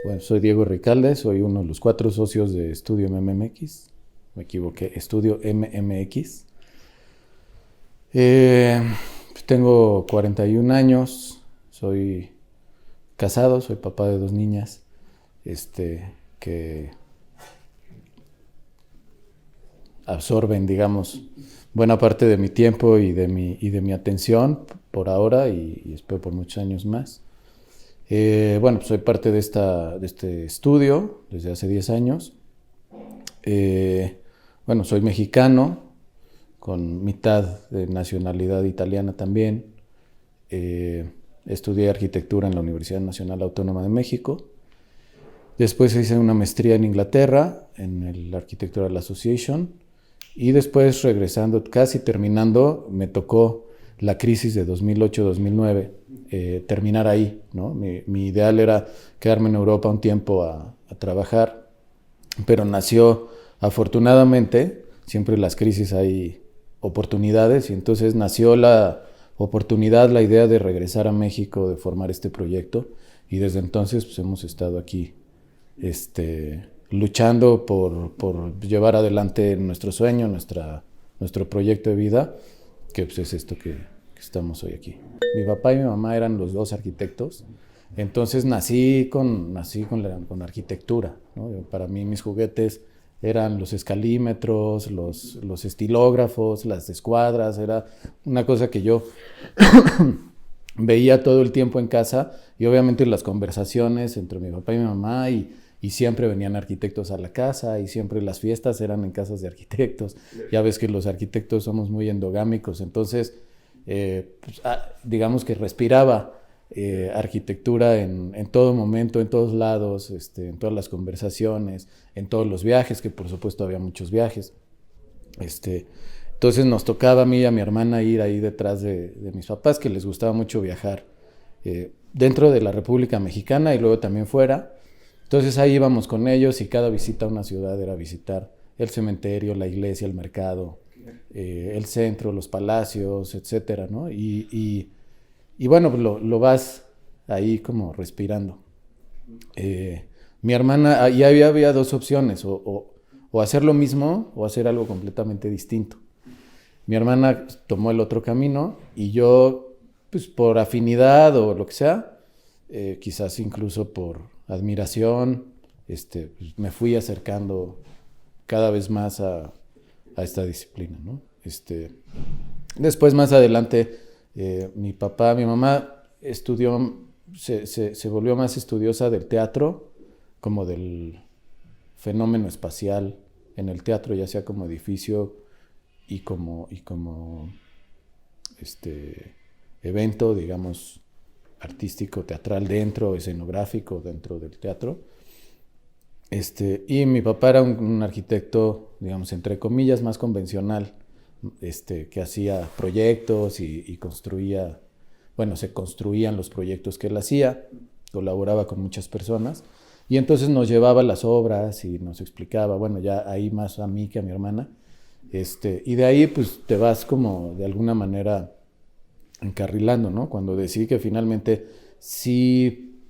Bueno, soy Diego Ricalde, soy uno de los 4 socios de Estudio MMX. Me equivoqué, Estudio MMX. Tengo 41 años, soy casado, soy papá de 2 niñas, que absorben, digamos, buena parte de mi tiempo y de mi atención por ahora y espero por muchos años más. Bueno, pues soy parte de este estudio desde hace 10 años. Bueno, soy mexicano, con mitad de nacionalidad italiana también. Estudié arquitectura en la Universidad Nacional Autónoma de México. Después hice una maestría en Inglaterra, en el Architectural Association. Y después, regresando, casi terminando, me tocó la crisis de 2008-2009, terminar ahí, ¿no? Mi ideal era quedarme en Europa un tiempo a trabajar, pero nació, afortunadamente, siempre en las crisis hay oportunidades, y entonces nació la oportunidad, la idea de regresar a México, de formar este proyecto, y desde entonces pues, hemos estado aquí luchando por llevar adelante nuestro sueño, nuestro proyecto de vida, que pues, es esto que estamos hoy aquí. Mi papá y mi mamá eran los dos arquitectos, entonces nací con arquitectura, ¿no? Para mí mis juguetes eran los escalímetros, los estilógrafos, las escuadras, era una cosa que yo veía todo el tiempo en casa y obviamente las conversaciones entre mi papá y mi mamá y siempre venían arquitectos a la casa y siempre las fiestas eran en casas de arquitectos. Ya ves que los arquitectos somos muy endogámicos, entonces pues, digamos que respiraba arquitectura en todo momento, en todos lados, en todas las conversaciones, en todos los viajes, que por supuesto había muchos viajes. Entonces nos tocaba a mí y a mi hermana ir ahí detrás de mis papás, que les gustaba mucho viajar dentro de la República Mexicana y luego también fuera. Entonces ahí íbamos con ellos y cada visita a una ciudad era visitar el cementerio, la iglesia, el mercado, el centro, los palacios, etcétera, ¿no? Y bueno, lo vas ahí como respirando. Mi hermana, ahí había 2 opciones, o hacer lo mismo o hacer algo completamente distinto. Mi hermana tomó el otro camino y yo, pues por afinidad o lo que sea, quizás incluso por admiración, pues, me fui acercando cada vez más a esta disciplina, ¿no? Después, más adelante, mi papá, mi mamá estudió, se volvió más estudiosa del teatro, como del fenómeno espacial en el teatro, ya sea como edificio y como evento, digamos, artístico, teatral dentro, escenográfico dentro del teatro. Y mi papá era un arquitecto, digamos, entre comillas, más convencional, que hacía proyectos y construía, bueno, se construían los proyectos que él hacía, colaboraba con muchas personas, y entonces nos llevaba las obras y nos explicaba, bueno, ya ahí más a mí que a mi hermana, y de ahí pues te vas como de alguna manera encarrilando, ¿no? Cuando decidí que finalmente sí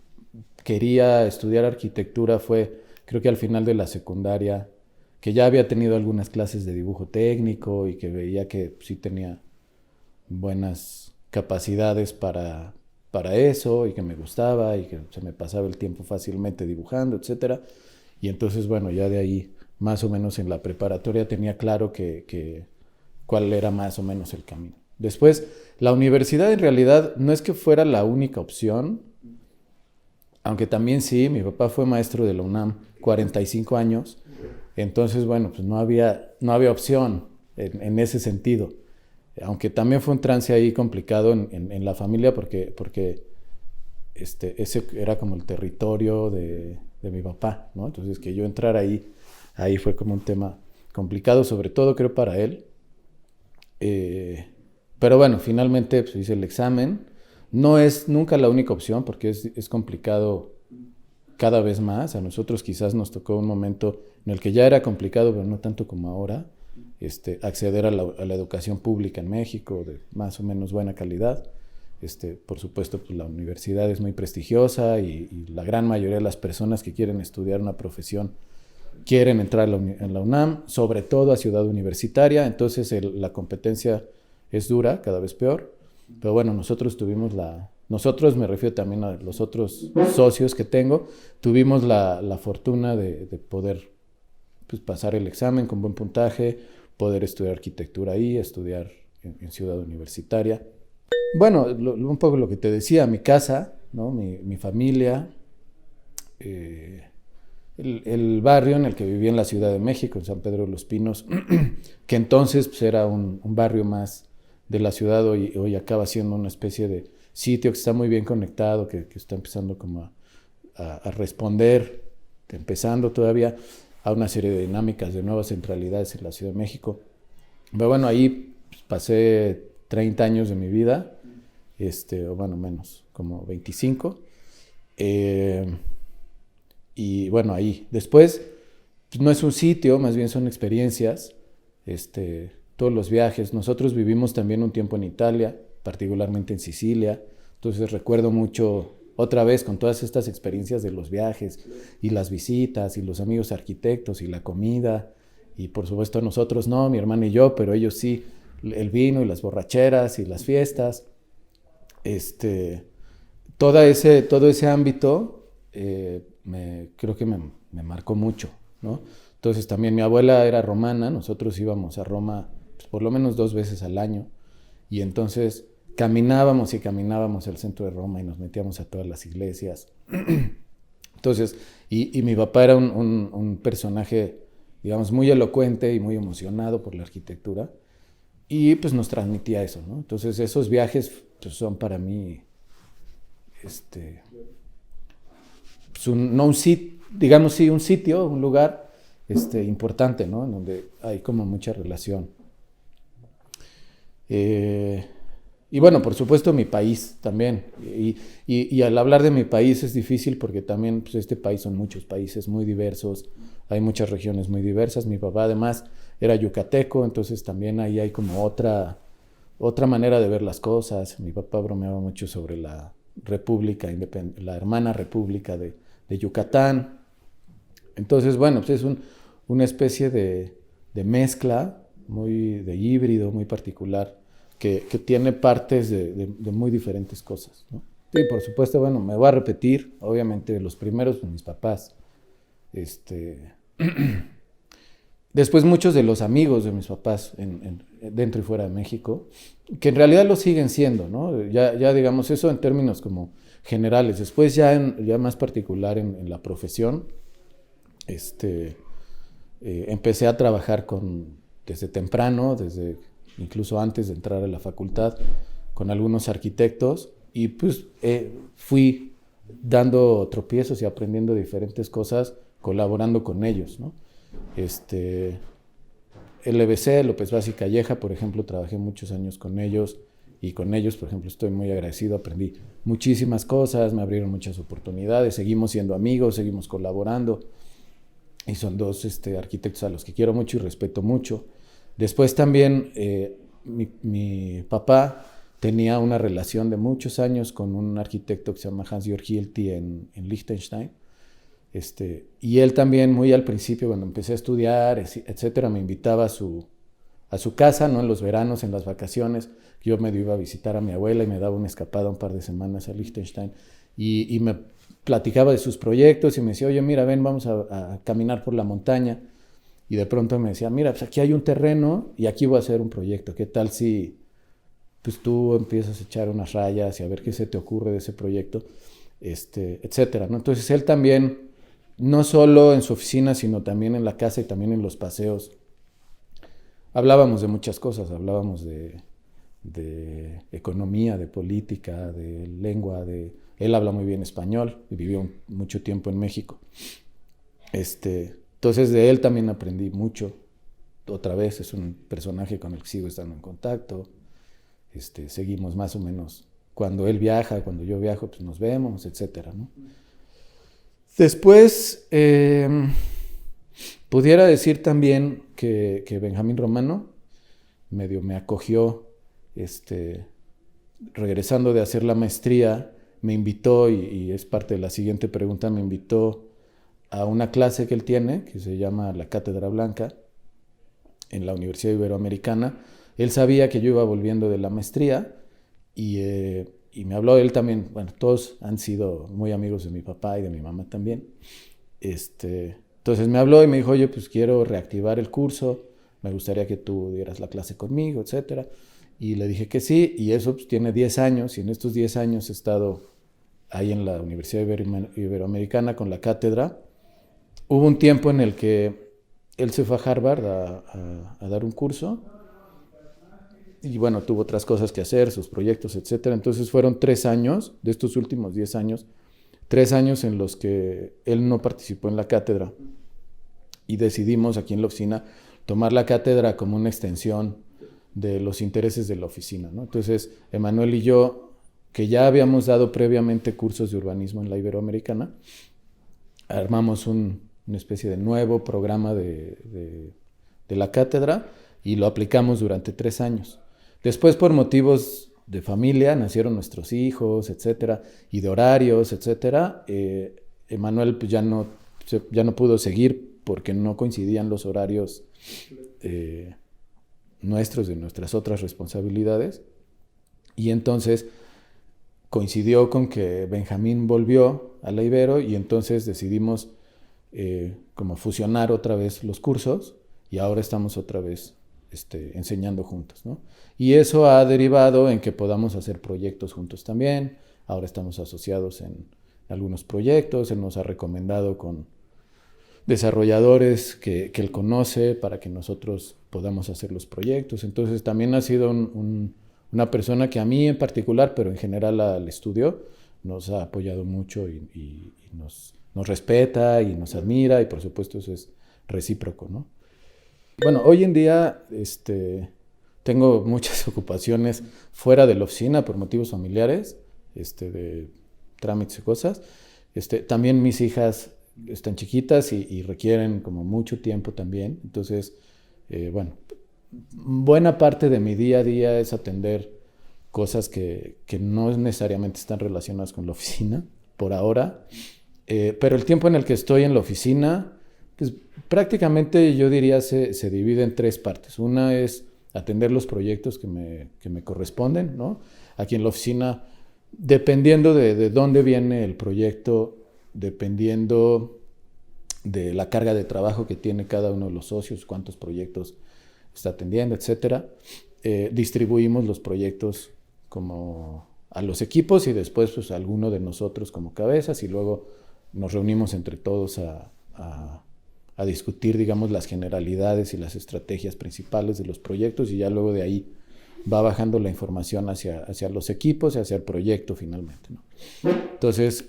quería estudiar arquitectura fue, creo que al final de la secundaria, que ya había tenido algunas clases de dibujo técnico y que veía que sí tenía buenas capacidades para eso y que me gustaba y que se me pasaba el tiempo fácilmente dibujando, etcétera. Y entonces, bueno, ya de ahí, más o menos en la preparatoria tenía claro cuál era más o menos el camino. Después, la universidad en realidad no es que fuera la única opción, aunque también sí, mi papá fue maestro de la UNAM 45 años, entonces, bueno, pues no había opción en ese sentido. Aunque también fue un trance ahí complicado en la familia porque ese era como el territorio de mi papá, ¿no? Entonces, que yo entrara ahí fue como un tema complicado, sobre todo creo para él. Pero bueno, finalmente pues, hice el examen. No es nunca la única opción porque es complicado cada vez más. A nosotros quizás nos tocó un momento en el que ya era complicado, pero no tanto como ahora, acceder a la educación pública en México de más o menos buena calidad. Por supuesto, pues la universidad es muy prestigiosa y la gran mayoría de las personas que quieren estudiar una profesión quieren entrar en la UNAM, sobre todo a Ciudad Universitaria, entonces la competencia es dura, cada vez peor, pero bueno, nosotros me refiero también a los otros socios que tengo, tuvimos la fortuna de poder pues, pasar el examen con buen puntaje, poder estudiar arquitectura ahí, estudiar en Ciudad Universitaria. Bueno, un poco lo que te decía, mi casa, ¿no? Mi familia, el barrio en el que vivía en la Ciudad de México, en San Pedro de los Pinos, que entonces pues, era un barrio más de la ciudad, hoy acaba siendo una especie de sitio que está muy bien conectado, que está empezando como a responder, empezando todavía a una serie de dinámicas de nuevas centralidades en la Ciudad de México. Pero bueno, ahí pues, pasé 30 años de mi vida, o bueno, menos, como 25. Y bueno, ahí. Después, pues, no es un sitio, más bien son experiencias, todos los viajes. Nosotros vivimos también un tiempo en Italia, particularmente en Sicilia. Entonces recuerdo mucho, otra vez, con todas estas experiencias de los viajes y las visitas y los amigos arquitectos y la comida. Y por supuesto nosotros no, mi hermana y yo, pero ellos sí, el vino y las borracheras y las fiestas. Todo ese ámbito creo que me marcó mucho, ¿no? Entonces también mi abuela era romana, nosotros íbamos a Roma pues, por lo menos 2 veces al año y entonces caminábamos y caminábamos al centro de Roma y nos metíamos a todas las iglesias. Entonces, y mi papá era un personaje, digamos, muy elocuente y muy emocionado por la arquitectura y pues nos transmitía eso, ¿no? Entonces esos viajes pues, son para mí, pues, no un sitio, digamos sí, un sitio, un lugar importante, ¿no? En donde hay como mucha relación. Y bueno, por supuesto mi país también. Y al hablar de mi país es difícil porque también pues, este país son muchos países muy diversos, hay muchas regiones muy diversas. Mi papá además era yucateco, entonces también ahí hay como otra manera de ver las cosas. Mi papá bromeaba mucho sobre la república, la hermana república de Yucatán. Entonces, bueno, pues es una especie de mezcla, de híbrido, muy particular, que tiene partes de muy diferentes cosas, ¿no? Sí, por supuesto, bueno, me voy a repetir, obviamente los primeros, pues, mis papás. Después muchos de los amigos de mis papás dentro y fuera de México, que en realidad lo siguen siendo, ¿no? Ya digamos eso en términos como generales. Después ya más particular en la profesión, empecé a trabajar desde temprano, incluso antes de entrar a la facultad, con algunos arquitectos y pues fui dando tropiezos y aprendiendo diferentes cosas, colaborando con ellos, ¿no? LBC, López Vaz y Calleja, por ejemplo, trabajé muchos años con ellos y con ellos, por ejemplo, estoy muy agradecido, aprendí muchísimas cosas, me abrieron muchas oportunidades, seguimos siendo amigos, seguimos colaborando y son 2 arquitectos a los que quiero mucho y respeto mucho. Después también mi papá tenía una relación de muchos años con un arquitecto que se llama Hans-Georg Hilti en Liechtenstein. Y él también muy al principio, cuando empecé a estudiar, etcétera, me invitaba a su casa, ¿no? En los veranos, en las vacaciones, yo medio iba a visitar a mi abuela y me daba una escapada un par de semanas a Liechtenstein y me platicaba de sus proyectos y me decía, oye, mira, ven, vamos a caminar por la montaña. Y de pronto me decía, mira, pues aquí hay un terreno y aquí voy a hacer un proyecto. ¿Qué tal si pues tú empiezas a echar unas rayas y a ver qué se te ocurre de ese proyecto? Etcétera, ¿no? Entonces él también, no solo en su oficina, sino también en la casa y también en los paseos, hablábamos de muchas cosas, hablábamos de economía, de política, de lengua, él habla muy bien español y vivió mucho tiempo en México. Entonces de él también aprendí mucho. Otra vez es un personaje con el que sigo estando en contacto. Seguimos más o menos. Cuando él viaja, cuando yo viajo, pues nos vemos, etcétera, ¿no? Después, pudiera decir también que Benjamín Romano medio me acogió regresando de hacer la maestría, me invitó, y es parte de la siguiente pregunta, me invitó a una clase que él tiene, que se llama la Cátedra Blanca, en la Universidad Iberoamericana. Él sabía que yo iba volviendo de la maestría y me habló. Él también, bueno, todos han sido muy amigos de mi papá y de mi mamá también. Entonces me habló y me dijo, oye, pues quiero reactivar el curso, me gustaría que tú dieras la clase conmigo, etcétera. Y le dije que sí, y eso pues, tiene 10 años, y en estos 10 años he estado ahí en la Universidad Iberoamericana con la cátedra. Hubo un tiempo en el que él se fue a Harvard a dar un curso, y bueno, tuvo otras cosas que hacer, sus proyectos, etcétera. Entonces fueron 3 años, de estos últimos 10 años, 3 años en los que él no participó en la cátedra, y decidimos aquí en la oficina tomar la cátedra como una extensión de los intereses de la oficina, ¿no? Entonces, Emanuel y yo, que ya habíamos dado previamente cursos de urbanismo en la Iberoamericana, armamos una especie de nuevo programa de la cátedra y lo aplicamos durante 3 años. Después, por motivos de familia, nacieron nuestros hijos, etcétera, y de horarios, etcétera. Emanuel pues, ya no pudo seguir porque no coincidían los horarios nuestros, de nuestras otras responsabilidades, y entonces coincidió con que Benjamín volvió a la Ibero, y entonces decidimos como fusionar otra vez los cursos, y ahora estamos otra vez enseñando juntos, ¿no? Y eso ha derivado en que podamos hacer proyectos juntos también. Ahora estamos asociados en algunos proyectos, él nos ha recomendado con desarrolladores que él conoce para que nosotros podamos hacer los proyectos. Entonces también ha sido una persona que a mí en particular, pero en general al estudio, nos ha apoyado mucho y nos respeta y nos admira, y por supuesto eso es recíproco, ¿no? Bueno, hoy en día tengo muchas ocupaciones fuera de la oficina por motivos familiares, de trámites y cosas. También mis hijas están chiquitas y requieren como mucho tiempo también. Entonces, bueno, buena parte de mi día a día es atender cosas que no necesariamente están relacionadas con la oficina, por ahora. Pero el tiempo en el que estoy en la oficina, pues prácticamente yo diría se divide en 3 partes. Una es atender los proyectos que me corresponden, ¿no? Aquí en la oficina, dependiendo de dónde viene el proyecto, dependiendo de la carga de trabajo que tiene cada uno de los socios, cuántos proyectos está atendiendo, etcétera, distribuimos los proyectos como a los equipos, y después pues a alguno de nosotros como cabezas, y luego nos reunimos entre todos a discutir, digamos, las generalidades y las estrategias principales de los proyectos, y ya luego de ahí va bajando la información hacia los equipos y hacia el proyecto finalmente, ¿no? Entonces,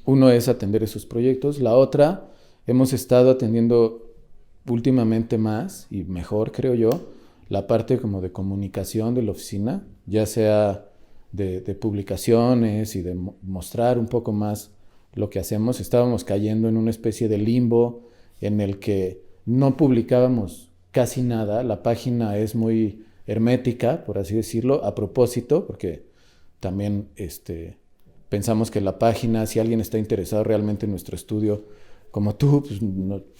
uno es atender esos proyectos. La otra, hemos estado atendiendo últimamente más y mejor, creo yo, la parte como de comunicación de la oficina, ya sea de publicaciones y de mostrar un poco más lo que hacemos. Estábamos cayendo en una especie de limbo en el que no publicábamos casi nada. La página es muy hermética, por así decirlo, a propósito, porque también pensamos que la página, si alguien está interesado realmente en nuestro estudio, como tú, pues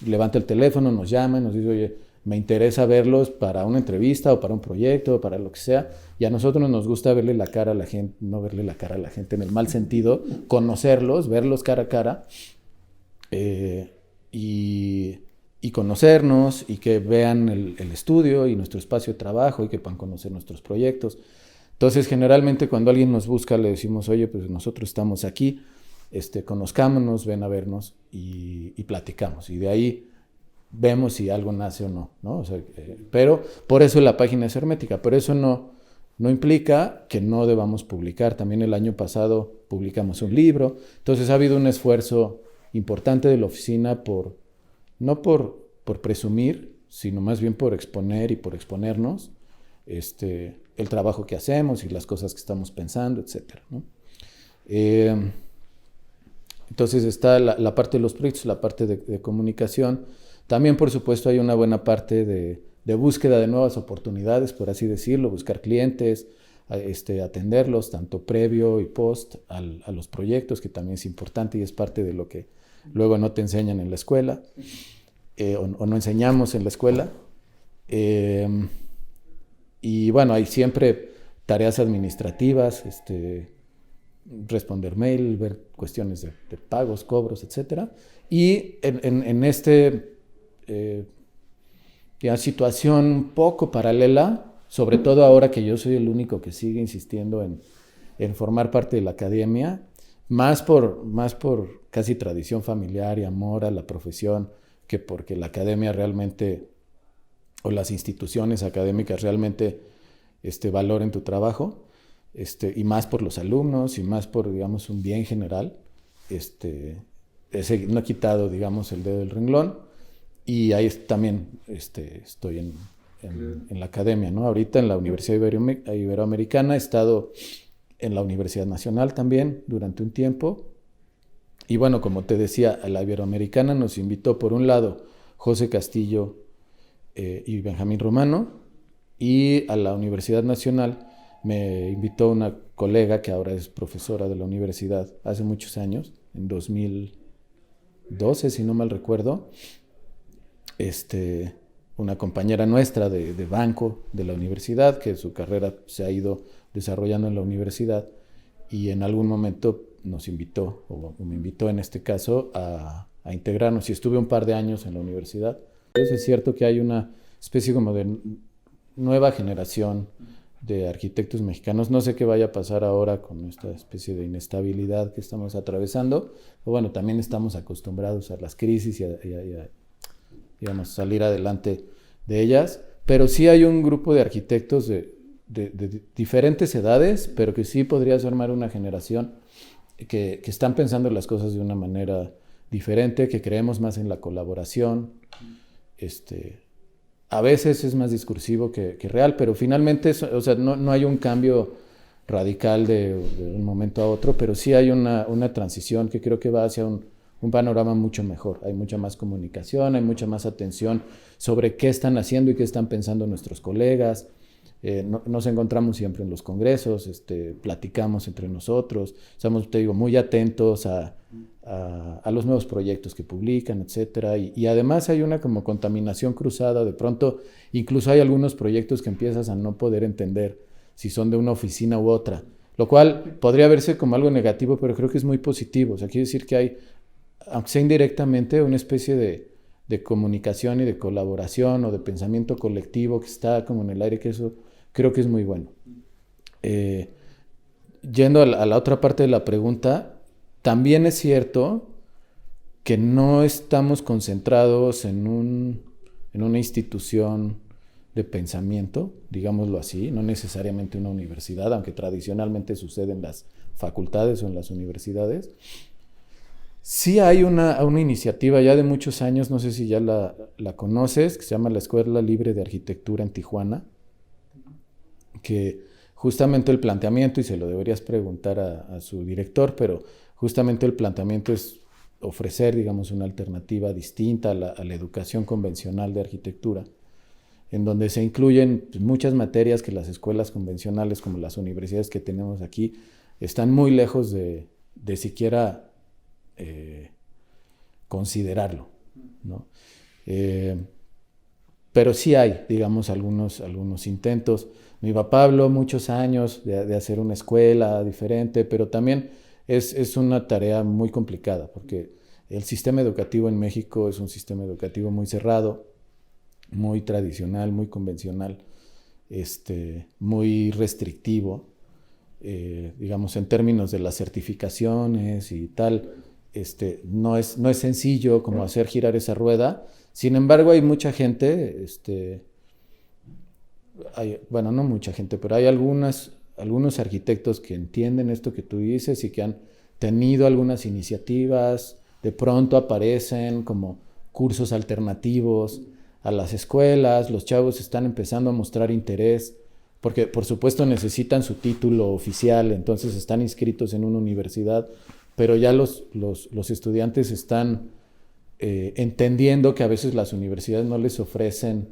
levanta el teléfono, nos llama y nos dice, oye, me interesa verlos para una entrevista o para un proyecto o para lo que sea, y a nosotros nos gusta verle la cara a la gente, no verle la cara a la gente en el mal sentido, conocerlos, verlos cara a cara, y conocernos, y que vean el estudio y nuestro espacio de trabajo, y que puedan conocer nuestros proyectos. Entonces, generalmente cuando alguien nos busca, le decimos, oye, pues nosotros estamos aquí, conozcámonos, ven a vernos y platicamos. Y de ahí vemos si algo nace o no, ¿no? O sea, pero por eso la página es hermética, pero eso no implica que no debamos publicar. También el año pasado publicamos un libro. Entonces ha habido un esfuerzo importante de la oficina no por presumir, sino más bien por exponer y por exponernos el trabajo que hacemos y las cosas que estamos pensando, etcétera, ¿no? Entonces está la parte de los proyectos, la parte de comunicación. También, por supuesto, hay una buena parte de búsqueda de nuevas oportunidades, por así decirlo, buscar clientes, atenderlos, tanto previo y post a los proyectos, que también es importante y es parte de lo que luego no te enseñan en la escuela, o no enseñamos en la escuela. Y bueno, hay siempre tareas administrativas, responder mail, ver cuestiones de pagos, cobros, etc. Y en situación un poco paralela, sobre todo ahora que yo soy el único que sigue insistiendo en formar parte de la academia, más por casi tradición familiar y amor a la profesión, que porque la academia realmente, o las instituciones académicas realmente valoren tu trabajo, y más por los alumnos y más por, digamos, un bien general. No he quitado, digamos, el dedo del renglón, y ahí también estoy en la academia, ¿no? Ahorita en la Universidad Iberoamericana, he estado en la Universidad Nacional también durante un tiempo. Y bueno, como te decía, a la Iberoamericana nos invitó, por un lado, José Castillo y Benjamín Romano, y a la Universidad Nacional me invitó una colega que ahora es profesora de la universidad hace muchos años, en 2012, si no mal recuerdo, una compañera nuestra de banco de la universidad, que su carrera se ha ido desarrollando en la universidad, y en algún momento nos invitó, o me invitó en este caso, a integrarnos, y estuve un par de años en la universidad. Entonces es cierto que hay una especie como de nueva generación de arquitectos mexicanos. No sé qué vaya a pasar ahora con esta especie de inestabilidad que estamos atravesando, pero bueno, también estamos acostumbrados a las crisis y a digamos, salir adelante de ellas, pero sí hay un grupo de arquitectos de diferentes edades, pero que sí podrías armar una generación que están pensando las cosas de una manera diferente, que creemos más en la colaboración. A veces es más discursivo que real, pero finalmente o sea, no hay un cambio radical de un momento a otro, pero sí hay una transición que creo que va hacia un panorama mucho mejor. Hay mucha más comunicación, hay mucha más atención sobre qué están haciendo y qué están pensando nuestros colegas. Nos encontramos siempre en los congresos, platicamos entre nosotros, estamos, te digo, muy atentos a los nuevos proyectos que publican, etcétera, y además hay una como contaminación cruzada. De pronto incluso hay algunos proyectos que empiezas a no poder entender si son de una oficina u otra, lo cual podría verse como algo negativo, pero creo que es muy positivo. O sea, quiere decir que hay, aunque sea indirectamente, una especie de comunicación y de colaboración o de pensamiento colectivo que está como en el aire, que eso creo que es muy bueno. Yendo a la otra parte de la pregunta, también es cierto que no estamos concentrados en una institución de pensamiento, digámoslo así, no necesariamente una universidad, aunque tradicionalmente sucede en las facultades o en las universidades. Sí hay una iniciativa ya de muchos años, no sé si ya la conoces, que se llama la Escuela Libre de Arquitectura en Tijuana, que justamente el planteamiento, y se lo deberías preguntar a su director, pero justamente el planteamiento es ofrecer, digamos, una alternativa distinta a la educación convencional de arquitectura, en donde se incluyen muchas materias que las escuelas convencionales, como las universidades que tenemos aquí, están muy lejos de siquiera considerarlo, ¿no? Pero sí hay, digamos, algunos intentos. Mi papá habló muchos años de hacer una escuela diferente, pero también es una tarea muy complicada, porque el sistema educativo en México es un sistema educativo muy cerrado, muy tradicional, muy convencional, muy restrictivo, digamos, en términos de las certificaciones y tal. No es sencillo como hacer girar esa rueda. Sin embargo, hay mucha gente, bueno, no mucha gente, pero hay algunos arquitectos que entienden esto que tú dices y que han tenido algunas iniciativas. De pronto aparecen como cursos alternativos a las escuelas. Los chavos están empezando a mostrar interés porque, por supuesto, necesitan su título oficial, entonces están inscritos en una universidad, pero ya los estudiantes están entendiendo que a veces las universidades no les ofrecen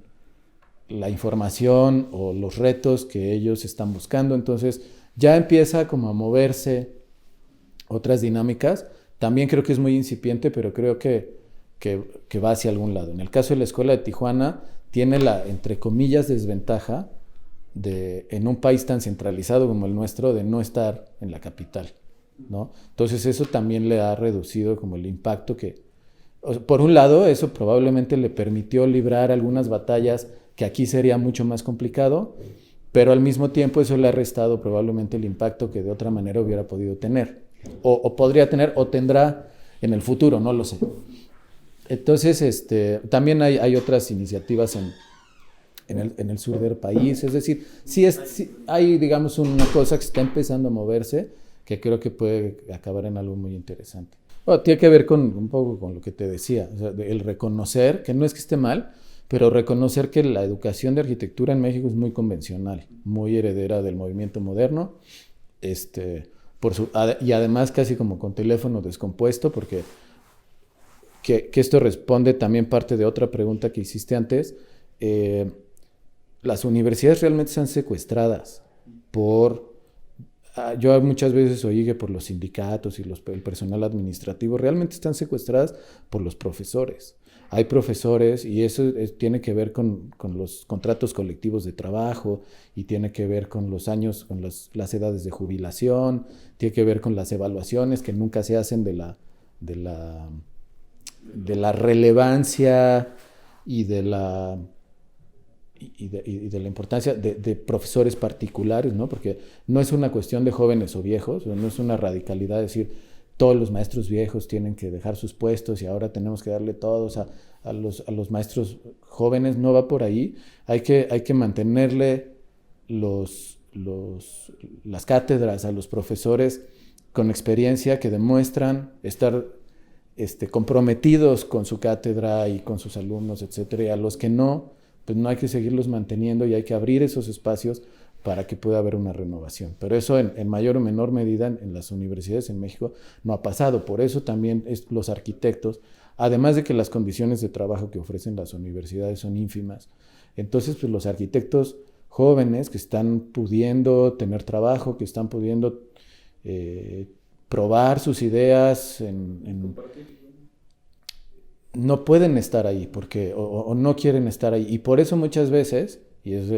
la información o los retos que ellos están buscando. Entonces ya empieza como a moverse otras dinámicas. También creo que es muy incipiente, pero creo que va hacia algún lado. En el caso de la Escuela de Tijuana, tiene la, entre comillas, desventaja de, en un país tan centralizado como el nuestro, de no estar en la capital, ¿no? Entonces eso también le ha reducido como el impacto que... Por un lado, eso probablemente le permitió librar algunas batallas que aquí sería mucho más complicado, pero al mismo tiempo eso le ha restado probablemente el impacto que de otra manera hubiera podido tener, o podría tener, o tendrá en el futuro, no lo sé. Entonces, también hay otras iniciativas en el sur del país, es decir, sí hay, digamos, una cosa que está empezando a moverse, que creo que puede acabar en algo muy interesante. Bueno, tiene que ver con un poco con lo que te decía, o sea, el reconocer, que no es que esté mal, pero reconocer que la educación de arquitectura en México es muy convencional, muy heredera del movimiento moderno, y además casi como con teléfono descompuesto, porque que esto responde también parte de otra pregunta que hiciste antes. Las universidades realmente están secuestradas por... Yo muchas veces oí que por los sindicatos y el personal administrativo realmente están secuestradas por los profesores. Hay profesores y eso tiene que ver con los contratos colectivos de trabajo y tiene que ver con los años, con las edades de jubilación, tiene que ver con las evaluaciones que nunca se hacen de la relevancia y de la importancia de profesores particulares, ¿no? Porque no es una cuestión de jóvenes o viejos, no es una radicalidad decir todos los maestros viejos tienen que dejar sus puestos y ahora tenemos que darle todos a los maestros jóvenes, no va por ahí. Hay que mantenerle las cátedras a los profesores con experiencia que demuestran estar comprometidos con su cátedra y con sus alumnos, etcétera, y a los que no, pues no hay que seguirlos manteniendo y hay que abrir esos espacios para que pueda haber una renovación. Pero eso en mayor o menor medida en las universidades en México no ha pasado. Por eso también los arquitectos, además de que las condiciones de trabajo que ofrecen las universidades son ínfimas, entonces pues los arquitectos jóvenes que están pudiendo tener trabajo, que están pudiendo probar sus ideas no pueden estar ahí porque o no quieren estar ahí. Y por eso muchas veces, y es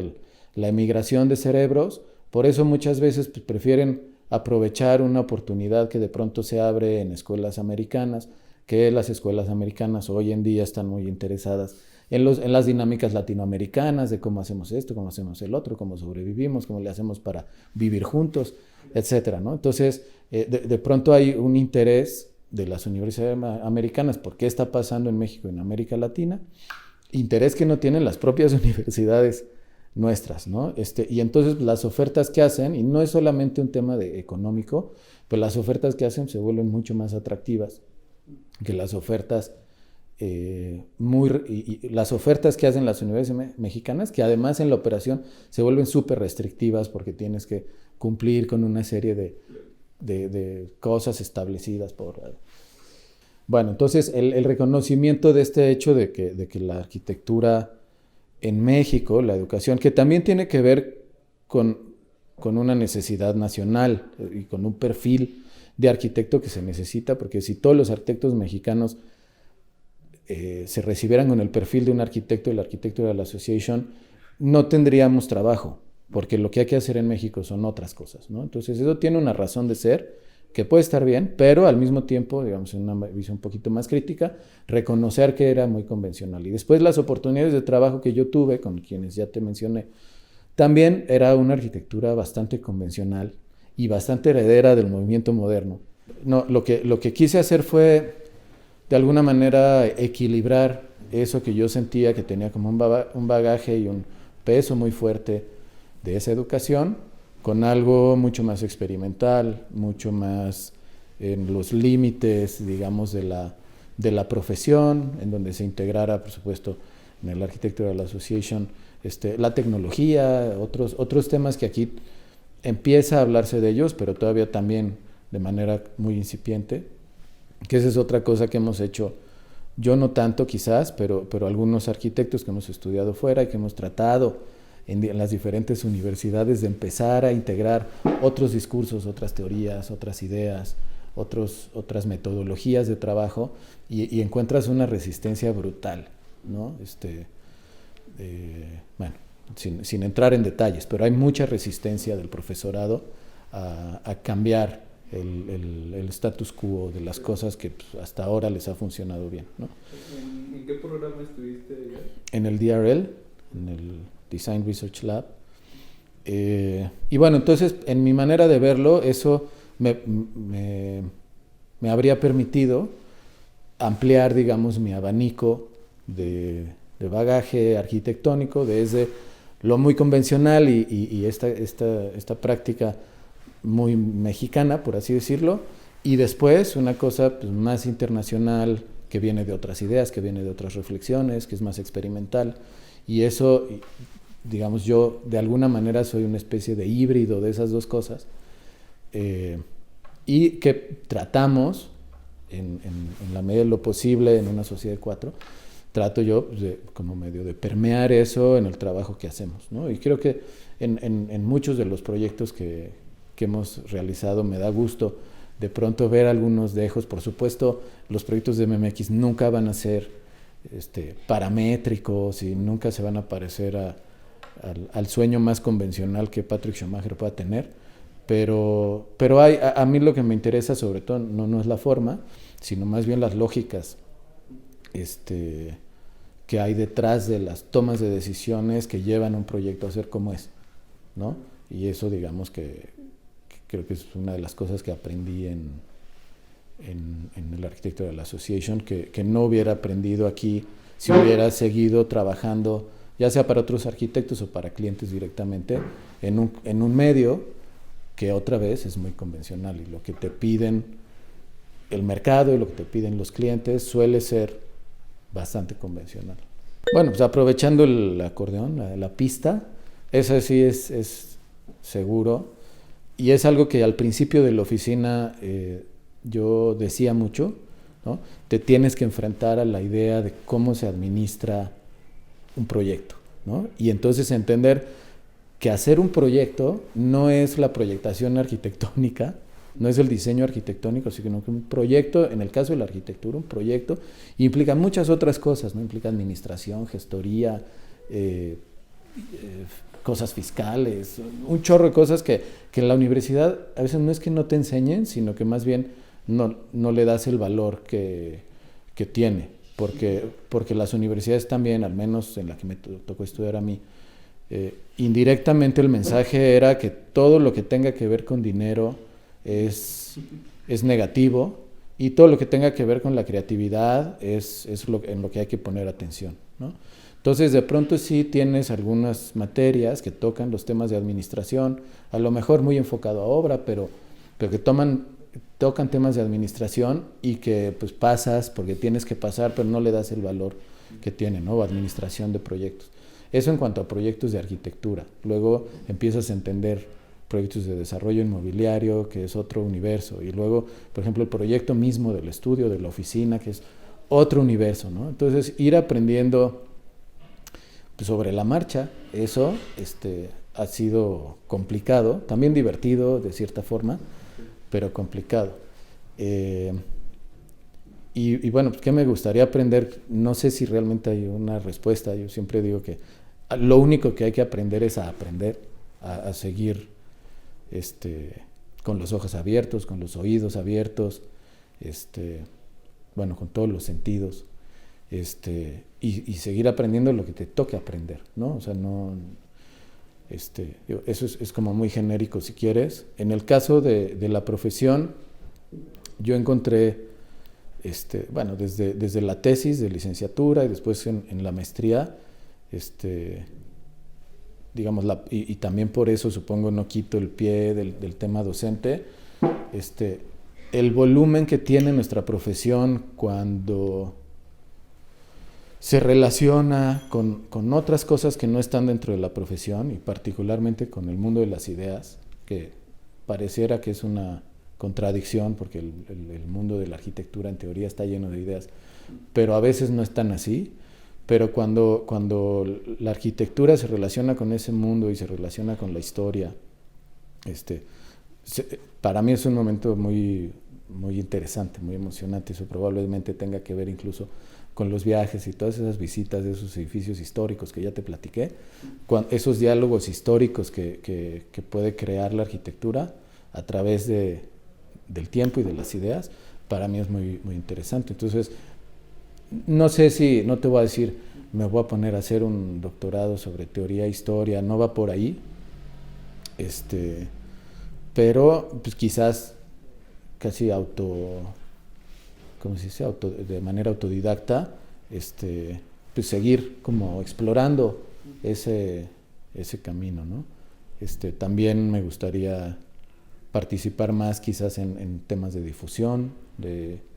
la emigración de cerebros, por eso muchas veces pues, prefieren aprovechar una oportunidad que de pronto se abre en escuelas americanas, que las escuelas americanas hoy en día están muy interesadas en las dinámicas latinoamericanas, de cómo hacemos esto, cómo hacemos el otro, cómo sobrevivimos, cómo le hacemos para vivir juntos, etcétera, ¿no? Entonces, de pronto hay un interés de las universidades americanas por qué está pasando en México y en América Latina, interés que no tienen las propias universidades nuestras, ¿no? Y entonces las ofertas que hacen, y no es solamente un tema económico, pues las ofertas que hacen se vuelven mucho más atractivas que las ofertas las ofertas que hacen las universidades mexicanas, que además en la operación se vuelven súper restrictivas porque tienes que cumplir con una serie de cosas establecidas por... Bueno, entonces el reconocimiento de este hecho de que la arquitectura en México, la educación, que también tiene que ver con una necesidad nacional y con un perfil de arquitecto que se necesita, porque si todos los arquitectos mexicanos se recibieran con el perfil de un arquitecto, el Architectural Association, no tendríamos trabajo, porque lo que hay que hacer en México son otras cosas, ¿no? Entonces eso tiene una razón de ser, que puede estar bien, pero al mismo tiempo, digamos, en una visión un poquito más crítica, reconocer que era muy convencional. Y después las oportunidades de trabajo que yo tuve, con quienes ya te mencioné, también era una arquitectura bastante convencional y bastante heredera del movimiento moderno. No, lo que quise hacer fue, de alguna manera, equilibrar eso que yo sentía que tenía como un bagaje y un peso muy fuerte de esa educación, con algo mucho más experimental, mucho más en los límites, digamos, de la profesión, en donde se integrara, por supuesto, en el Architectural Association, la tecnología, otros temas que aquí empieza a hablarse de ellos, pero todavía también de manera muy incipiente, que esa es otra cosa que hemos hecho Yo no tanto quizás, pero algunos arquitectos que hemos estudiado fuera y que hemos tratado en las diferentes universidades de empezar a integrar otros discursos, otras teorías, otras ideas, otras metodologías de trabajo y encuentras una resistencia brutal, ¿no? Bueno, sin entrar en detalles, pero hay mucha resistencia del profesorado a cambiar el status quo de las cosas que pues, hasta ahora les ha funcionado bien, ¿no? ¿En qué programa estuviste allá? En el DRL, en el Design Research Lab. Y bueno, entonces, en mi manera de verlo, eso me habría permitido ampliar, digamos, mi abanico de bagaje arquitectónico desde lo muy convencional y esta práctica muy mexicana, por así decirlo, y después una cosa pues, más internacional que viene de otras ideas, que viene de otras reflexiones, que es más experimental. Y eso, digamos, yo de alguna manera soy una especie de híbrido de esas dos cosas y que tratamos, en la medida de lo posible, en una sociedad de cuatro, trato yo como medio de permear eso en el trabajo que hacemos, ¿no? Y creo que en muchos de los proyectos que hemos realizado me da gusto de pronto ver algunos dejos. Por supuesto, los proyectos de MMX nunca van a ser paramétricos y nunca se van a parecer al sueño más convencional que Patrick Schumacher pueda tener, pero a mí lo que me interesa sobre todo no es la forma, sino más bien las lógicas que hay detrás de las tomas de decisiones que llevan un proyecto a ser como es, ¿no? Y eso digamos que creo que es una de las cosas que aprendí en el Architectural Association, que no hubiera aprendido aquí si hubiera seguido trabajando, ya sea para otros arquitectos o para clientes directamente, en un medio que otra vez es muy convencional y lo que te piden el mercado y lo que te piden los clientes suele ser bastante convencional. Bueno, pues aprovechando el acordeón, la pista, esa sí es seguro. Y es algo que al principio de la oficina yo decía mucho, ¿no? Te tienes que enfrentar a la idea de cómo se administra un proyecto, ¿no? Y entonces entender que hacer un proyecto no es la proyectación arquitectónica, no es el diseño arquitectónico, sino que un proyecto, en el caso de la arquitectura, un proyecto implica muchas otras cosas, ¿no? Implica administración, gestoría, cosas fiscales, un chorro de cosas que en la universidad a veces no es que no te enseñen, sino que más bien no le das el valor que tiene, porque las universidades también, al menos en la que me tocó estudiar a mí, indirectamente el mensaje era que todo lo que tenga que ver con dinero es negativo y todo lo que tenga que ver con la creatividad es en lo que hay que poner atención, ¿no? Entonces, de pronto sí tienes algunas materias que tocan los temas de administración, a lo mejor muy enfocado a obra, pero que tocan temas de administración y que pues pasas porque tienes que pasar, pero no le das el valor que tiene, ¿no? Administración de proyectos. Eso en cuanto a proyectos de arquitectura. Luego empiezas a entender proyectos de desarrollo inmobiliario, que es otro universo. Y luego, por ejemplo, el proyecto mismo del estudio, de la oficina, que es otro universo, ¿no? Entonces, ir aprendiendo sobre la marcha, eso ha sido complicado, también divertido de cierta forma, pero complicado. Y bueno, pues, ¿qué me gustaría aprender? No sé si realmente hay una respuesta. Yo siempre digo que lo único que hay que aprender es a aprender, a seguir con los ojos abiertos, con los oídos abiertos, bueno, con todos los sentidos. Y seguir aprendiendo lo que te toque aprender, ¿no? O sea, no, eso es como muy genérico si quieres. En el caso de la profesión, yo encontré, bueno, desde la tesis de licenciatura y después en la maestría, digamos, y también por eso supongo no quito el pie del tema docente, el volumen que tiene nuestra profesión cuando se relaciona con otras cosas que no están dentro de la profesión y particularmente con el mundo de las ideas, que pareciera que es una contradicción, porque el mundo de la arquitectura en teoría está lleno de ideas, pero a veces no es tan así. Pero cuando la arquitectura se relaciona con ese mundo y se relaciona con la historia, para mí es un momento muy, muy interesante, muy emocionante. Eso probablemente tenga que ver incluso con los viajes y todas esas visitas de esos edificios históricos que ya te platiqué, esos diálogos históricos que puede crear la arquitectura a través del tiempo y de las ideas, para mí es muy, muy interesante. Entonces, no sé si, no te voy a decir, me voy a poner a hacer un doctorado sobre teoría e historia, no va por ahí, pero pues quizás casi ¿cómo se dice? De manera autodidacta, pues seguir como explorando ese camino, ¿no? También me gustaría participar más quizás en temas de difusión,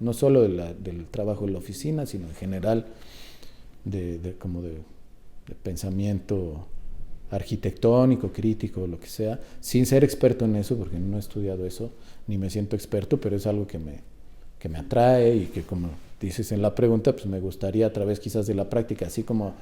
no solo del trabajo en la oficina, sino en general como de pensamiento arquitectónico, crítico, lo que sea, sin ser experto en eso, porque no he estudiado eso, ni me siento experto, pero es algo que me atrae y que, como dices en la pregunta, pues me gustaría a través quizás de la práctica, así como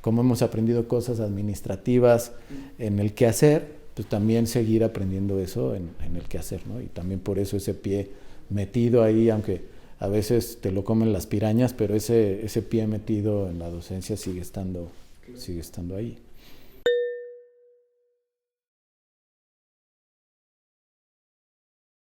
hemos aprendido cosas administrativas en el quehacer, pues también seguir aprendiendo eso en el quehacer, ¿no? Y también por eso ese pie metido ahí, aunque a veces te lo comen las pirañas, pero ese pie metido en la docencia sigue estando ahí.